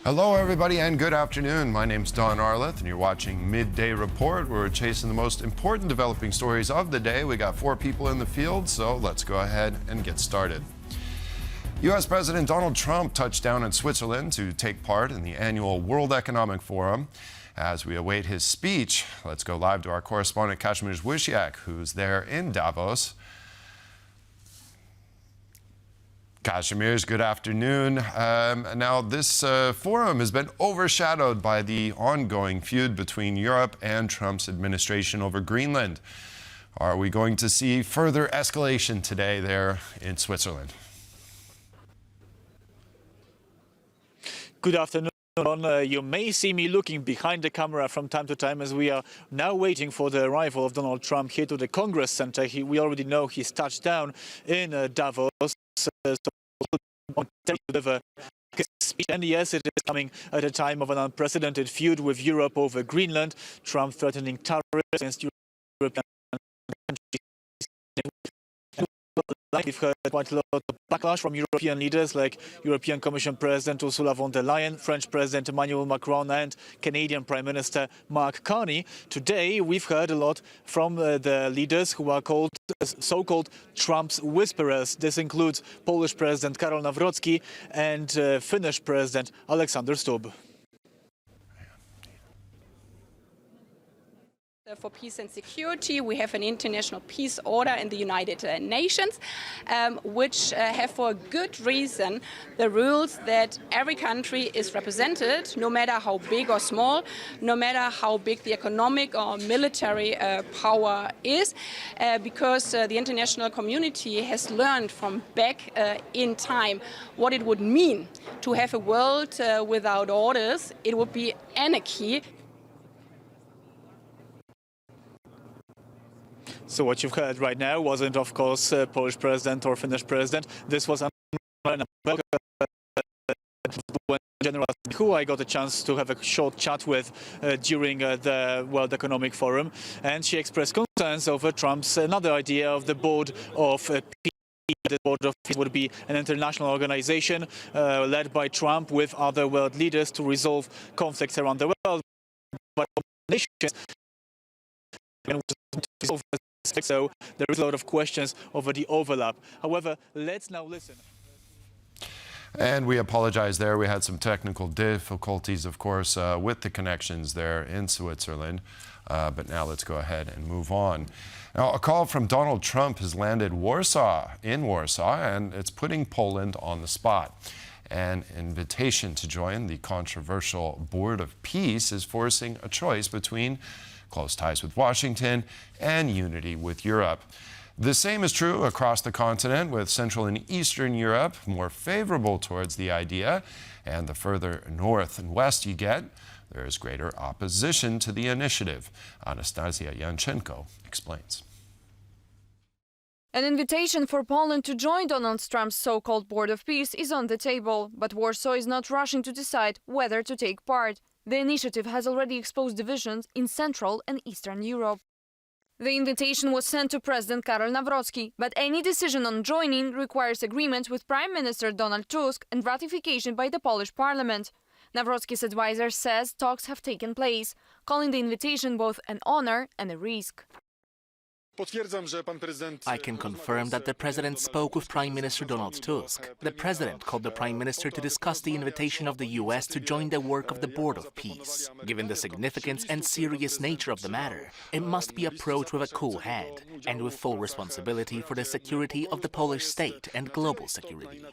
Hello, everybody, and good afternoon. My name's Don Arleth, and you're watching Midday Report, where we're chasing the most important developing stories of the day. We got 4 people in the field, so let's go ahead and get started. U.S. President Donald Trump touched down in Switzerland to take part in the annual World Economic Forum. As we await his speech, let's go live to our correspondent Kazimierz Wysiak, who's there in Davos. Kazimierz, good afternoon. Now, this forum has been overshadowed by the ongoing feud between Europe and Trump's administration over Greenland. Are we going to see further escalation today there in Switzerland? Good afternoon. You may see me looking behind the camera from time to time as we are now waiting for the arrival of Donald Trump here to the Congress Center. We already know he's touched down in Davos. And yes, it is coming at a time of an unprecedented feud with Europe over Greenland. Trump threatening tariffs against European countries. We've heard quite a lot of backlash from European leaders like European Commission President Ursula von der Leyen, French President Emmanuel Macron and Canadian Prime Minister Mark Carney. Today we've heard a lot from the leaders who are called so-called Trump's whisperers. This includes Polish President Karol Nawrocki and Finnish President Alexander Stubb. For peace and security, we have an international peace order in the United Nations, which have for a good reason the rules that every country is represented, no matter how big or small, no matter how big the economic or military power is, because the international community has learned from back in time what it would mean to have a world without orders. It would be anarchy. So what you've heard right now wasn't, of course, Polish president or Finnish president. This was General who I got a chance to have a short chat with during the World Economic Forum, and she expressed concerns over Trump's another idea of the board of peace. The board of peace would be an international organization led by Trump with other world leaders to resolve conflicts around the world. But nations so there is a lot of questions over the overlap. However, let's now listen. And we apologize there. We had some technical difficulties, of course, with the connections there in Switzerland. But now let's go ahead and move on. Now, a call from Donald Trump has landed in Warsaw, and it's putting Poland on the spot. An invitation to join the controversial Board of Peace is forcing a choice between close ties with Washington and unity with Europe. The same is true across the continent, with Central and Eastern Europe more favorable towards the idea, and the further north and west you get, there is greater opposition to the initiative. Anastasia Yanchenko explains. An invitation for Poland to join Donald Trump's so-called Board of Peace is on the table, but Warsaw is not rushing to decide whether to take part. The initiative has already exposed divisions in Central and Eastern Europe. The invitation was sent to President Karol Nawrocki, but any decision on joining requires agreement with Prime Minister Donald Tusk and ratification by the Polish parliament. Nawrocki's advisor says talks have taken place, calling the invitation both an honor and a risk. I can confirm that the President spoke with Prime Minister Donald Tusk. The President called the Prime Minister to discuss the invitation of the US to join the work of the Board of Peace. Given the significance and serious nature of the matter, it must be approached with a cool head and with full responsibility for the security of the Polish state and global security.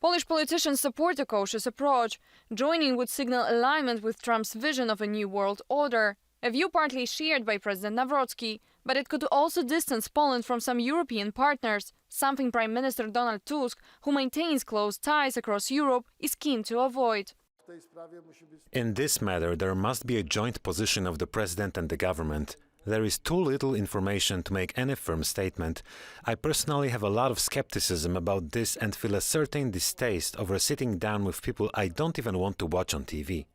Polish politicians support a cautious approach. Joining would signal alignment with Trump's vision of a new world order, a view partly shared by President Nawrocki, but it could also distance Poland from some European partners, something Prime Minister Donald Tusk, who maintains close ties across Europe, is keen to avoid. In this matter, there must be a joint position of the President and the government. There is too little information to make any firm statement. I personally have a lot of skepticism about this and feel a certain distaste over sitting down with people I don't even want to watch on TV.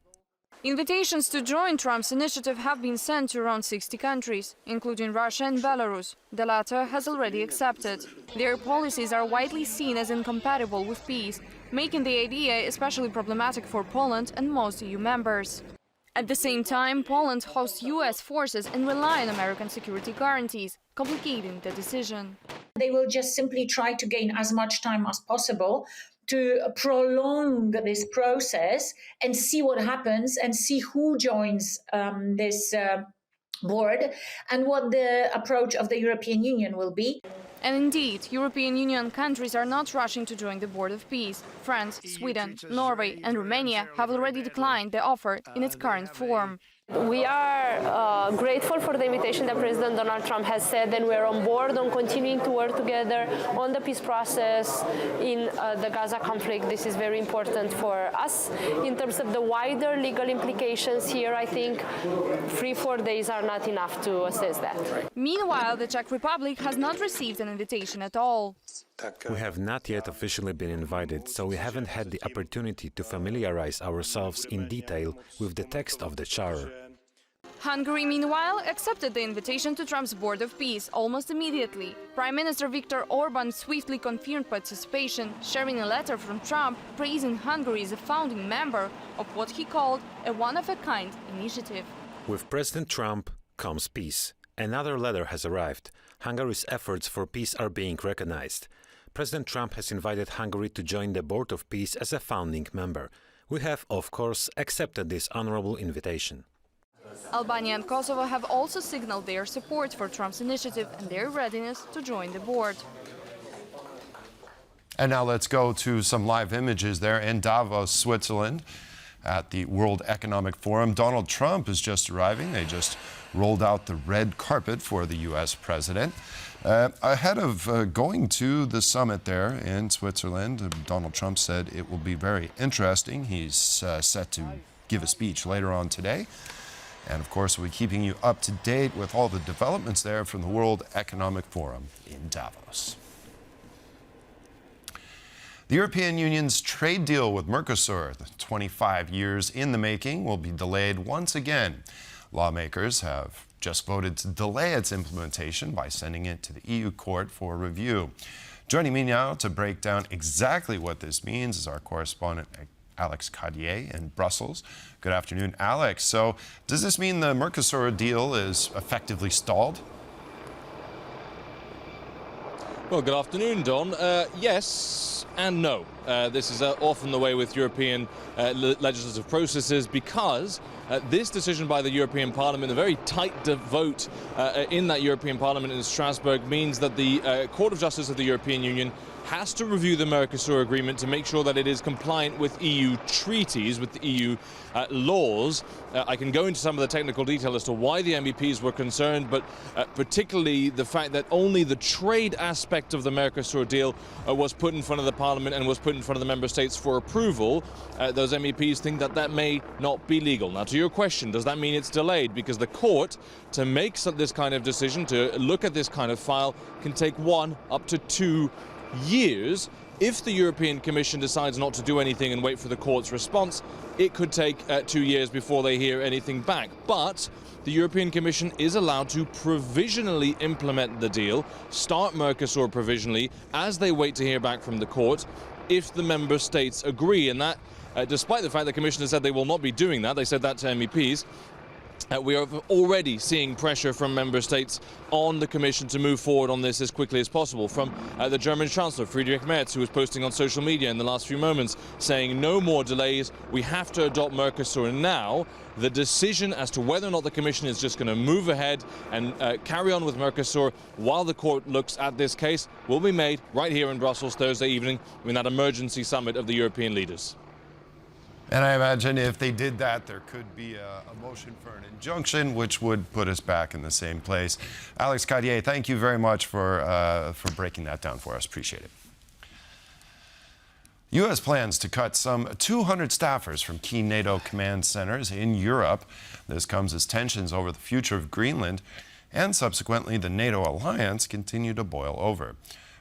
Invitations to join Trump's initiative have been sent to around 60 countries, including Russia and Belarus. The latter has already accepted. Their policies are widely seen as incompatible with peace. making the idea especially problematic for Poland and most EU members. At the same time, Poland hosts US forces and rely on American security guarantees, complicating the decision. They will just simply try to gain as much time as possible to prolong this process and see what happens and see who joins this board and what the approach of the European Union will be. And indeed, European Union countries are not rushing to join the Board of Peace. France, Sweden, Norway and Romania have already declined the offer in its current form. We are grateful for the invitation that President Donald Trump has said, and we're on board on continuing to work together on the peace process in the Gaza conflict. This is very important for us. In terms of the wider legal implications here, I think 3-4 days are not enough to assess that. Meanwhile, the Czech Republic has not received an invitation at all. We have not yet officially been invited, so we haven't had the opportunity to familiarize ourselves in detail with the text of the charter. Hungary, meanwhile, accepted the invitation to Trump's Board of Peace almost immediately. Prime Minister Viktor Orban swiftly confirmed participation, sharing a letter from Trump praising Hungary as a founding member of what he called a one-of-a-kind initiative. With President Trump comes peace. Another letter has arrived. Hungary's efforts for peace are being recognized. President Trump has invited Hungary to join the Board of Peace as a founding member. We have, of course, accepted this honorable invitation. Albania and Kosovo have also signaled their support for Trump's initiative and their readiness to join the board. And now let's go to some live images there in Davos, Switzerland, at the World Economic Forum. Donald Trump is just arriving. They just rolled out the red carpet for the U.S. president. Ahead of going to the summit there in Switzerland, Donald Trump said it will be very interesting. He's set to give a speech later on today. And of course, we'll be keeping you up to date with all the developments there from the World Economic Forum in Davos. The European Union's trade deal with Mercosur, 25 years in the making, will be delayed once again. Lawmakers have just voted to delay its implementation by sending it to the EU court for review. Joining me now to break down exactly what this means is our correspondent Alex Cadier in Brussels. Good afternoon, Alex. So does this mean the Mercosur deal is effectively stalled? Well, good afternoon, Don. Yes and no. This is often the way with European legislative processes because this decision by the European Parliament, a very tight vote in that European Parliament in Strasbourg, means that the Court of Justice of the European Union has to review the Mercosur agreement to make sure that it is compliant with EU treaties, with the EU laws. I can go into some of the technical detail as to why the MEPs were concerned, but particularly the fact that only the trade aspect of the Mercosur deal was put in front of the Parliament and was put in front of the member states for approval. Those MEPs think that that may not be legal. Now, to your question, does that mean it's delayed? Because the court, to make this kind of decision, to look at this kind of file, can take 1 up to 2 years. If the European Commission decides not to do anything and wait for the court's response, it could take 2 years before they hear anything back. But the European Commission is allowed to provisionally implement the deal, start Mercosur provisionally, as they wait to hear back from the court, if the member states agree. And that, despite the fact the Commission has said they will not be doing that, they said that to MEPs, we are already seeing pressure from member states on the Commission to move forward on this as quickly as possible. From the German Chancellor, Friedrich Merz, who was posting on social media in the last few moments, saying no more delays, we have to adopt Mercosur now. The decision as to whether or not the Commission is just going to move ahead and carry on with Mercosur while the court looks at this case will be made right here in Brussels Thursday evening in that emergency summit of the European leaders. And I imagine if they did that, there could be a motion for an injunction, which would put us back in the same place. Alex Cadier, thank you very much for breaking that down for us. Appreciate it. U.S. plans to cut some 200 staffers from key NATO command centers in Europe. This comes as tensions over the future of Greenland and subsequently the NATO alliance continue to boil over,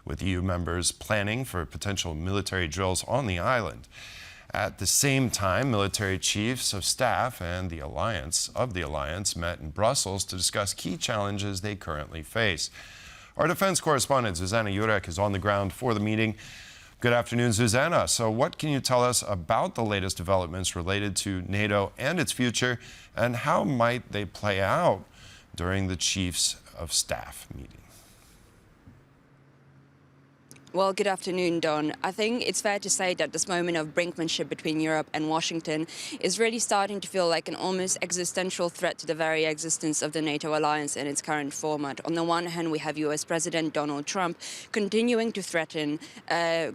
with EU members planning for potential military drills on the island. At the same time, military chiefs of staff and the alliance met in Brussels to discuss key challenges they currently face. Our defense correspondent, Zuzana Jurek, is on the ground for the meeting. Good afternoon, Zuzana. So what can you tell us about the latest developments related to NATO and its future, and how might they play out during the Chiefs of Staff meeting? Well, good afternoon, Don. I think it's fair to say that this moment of brinkmanship between Europe and Washington is really starting to feel like an almost existential threat to the very existence of the NATO alliance in its current format. On the one hand, we have US President Donald Trump continuing to threaten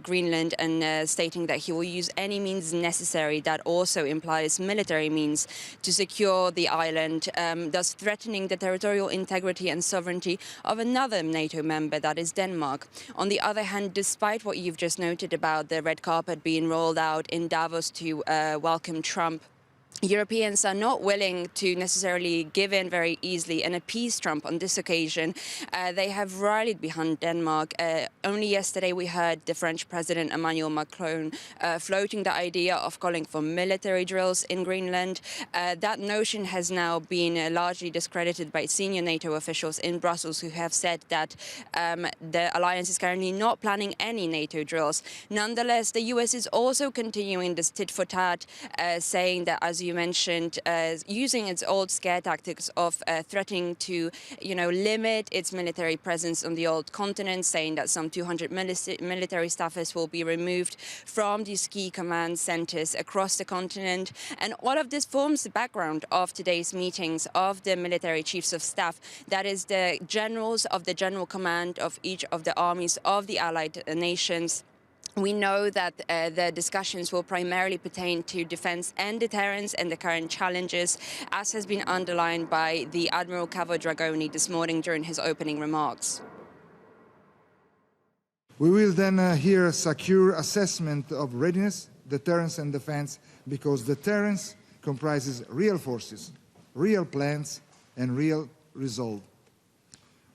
Greenland and stating that he will use any means necessary. That also implies military means to secure the island, thus threatening the territorial integrity and sovereignty of another NATO member, that is Denmark. On the other hand, despite what you've just noted about the red carpet being rolled out in Davos to welcome Trump, Europeans are not willing to necessarily give in very easily and appease Trump on this occasion. They have rallied behind Denmark. Only yesterday we heard the French President Emmanuel Macron floating the idea of calling for military drills in Greenland. That notion has now been largely discredited by senior NATO officials in Brussels, who have said that the alliance is currently not planning any NATO drills. Nonetheless, the US is also continuing this tit-for-tat, saying that, as you mentioned, using its old scare tactics of threatening to, limit its military presence on the old continent, saying that some 200 military staffers will be removed from these key command centers across the continent. And all of this forms the background of today's meetings of the military chiefs of staff, that is the generals of the general command of each of the armies of the allied nations. We know that the discussions will primarily pertain to defense and deterrence and the current challenges, as has been underlined by the Admiral Cavo Dragoni this morning during his opening remarks. We will then hear a secure assessment of readiness, deterrence and defense, because deterrence comprises real forces, real plans and real resolve.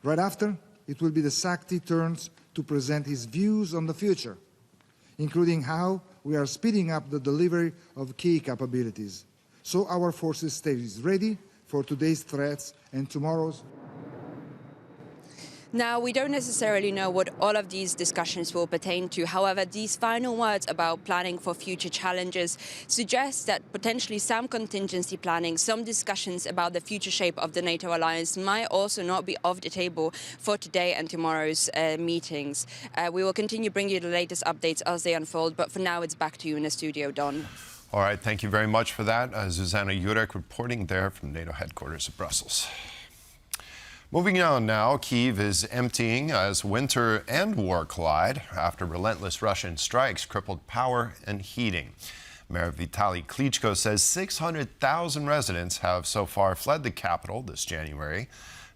Right after, it will be the SACTI turns to present his views on the future, including how we are speeding up the delivery of key capabilities, so our forces stay ready for today's threats and tomorrow's. Now, we don't necessarily know what all of these discussions will pertain to. However, these final words about planning for future challenges suggest that potentially some contingency planning, some discussions about the future shape of the NATO alliance might also not be off the table for today and tomorrow's meetings. We will continue bringing you the latest updates as they unfold, but for now, it's back to you in the studio, Don. All right, thank you very much for that. Zuzana Jurek reporting there from NATO headquarters in Brussels. Moving on now, Kyiv is emptying as winter and war collide after relentless Russian strikes crippled power and heating. Mayor Vitaly Klitschko says 600,000 residents have so far fled the capital this January.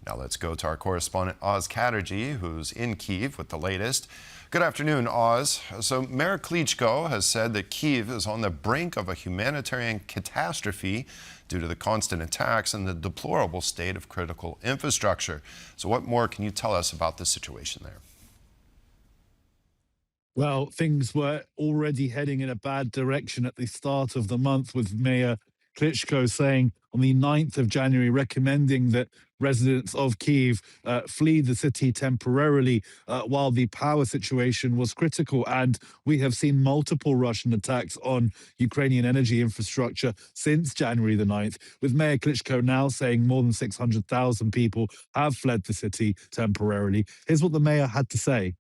Now let's go to our correspondent Oz Chatterjee, who's in Kyiv with the latest. Good afternoon, Oz. So Mayor Klitschko has said that Kyiv is on the brink of a humanitarian catastrophe due to the constant attacks and the deplorable state of critical infrastructure. So what more can you tell us about the situation there? Well, things were already heading in a bad direction at the start of the month, with Mayor Klitschko saying on the 9th of January, recommending that residents of Kyiv flee the city temporarily while the power situation was critical. And we have seen multiple Russian attacks on Ukrainian energy infrastructure since January the 9th, with Mayor Klitschko now saying more than 600,000 people have fled the city temporarily. Here's what the mayor had to say.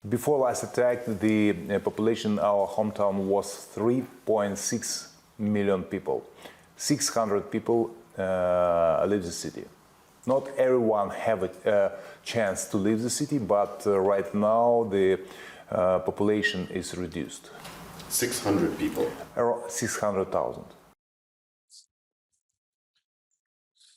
Before last attack, the population in our hometown was 3.6 million people. 600 people leave the city. Not everyone have a chance to leave the city, but right now the population is reduced. 600 people? Around 600,000.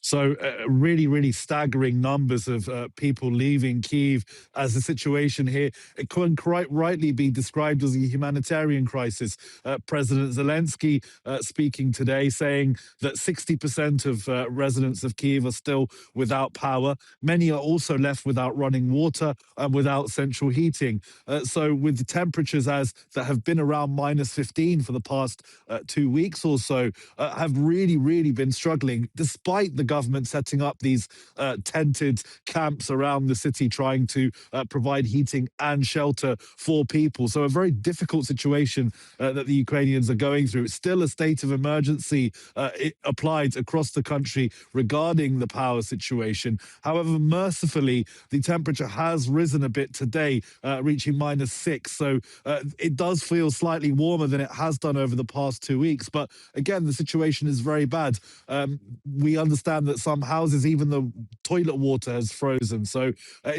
So really, really staggering numbers of people leaving Kyiv, as the situation here, it can quite rightly be described as a humanitarian crisis. President Zelensky speaking today, saying that 60% of residents of Kyiv are still without power. Many are also left without running water and without central heating. So with the temperatures that have been around -15 for the past 2 weeks or so, have really, really been struggling, despite the government setting up these tented camps around the city, trying to provide heating and shelter for people. So a very difficult situation that the Ukrainians are going through. It's still a state of emergency applied across the country regarding the power situation. However, mercifully, the temperature has risen a bit today, reaching -6. So it does feel slightly warmer than it has done over the past 2 weeks. But again, the situation is very bad. We understand that some houses, even the toilet water has frozen. So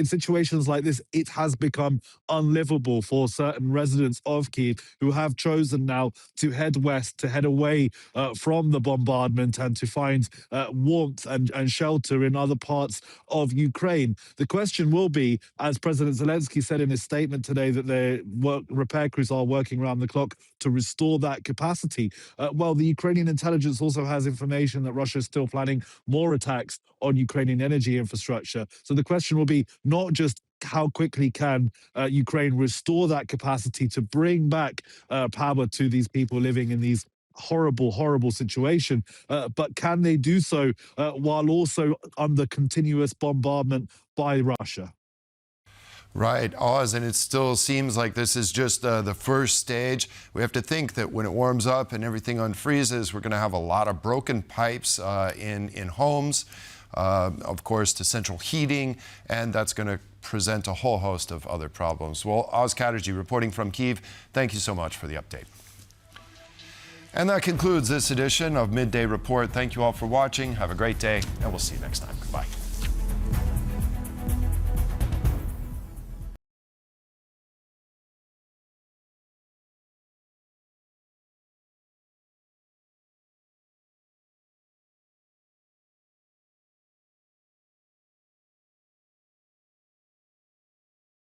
in situations like this, it has become unlivable for certain residents of Kyiv who have chosen now to head west, to head away from the bombardment and to find warmth and shelter in other parts of Ukraine. The question will be, as President Zelensky said in his statement today, that their repair crews are working around the clock to restore that capacity. Well, the Ukrainian intelligence also has information that Russia is still planning more attacks on Ukrainian energy infrastructure. So the question will be not just how quickly can Ukraine restore that capacity to bring back power to these people living in these horrible situation, but can they do so while also under continuous bombardment by Russia? Right, Oz, and it still seems like this is just the first stage. We have to think that when it warms up and everything unfreezes, we're going to have a lot of broken pipes in homes, of course, to central heating, and that's going to present a whole host of other problems. Well, Oz Chatterjee reporting from Kyiv, thank you so much for the update. And that concludes this edition of Midday Report. Thank you all for watching. Have a great day, and we'll see you next time. Goodbye.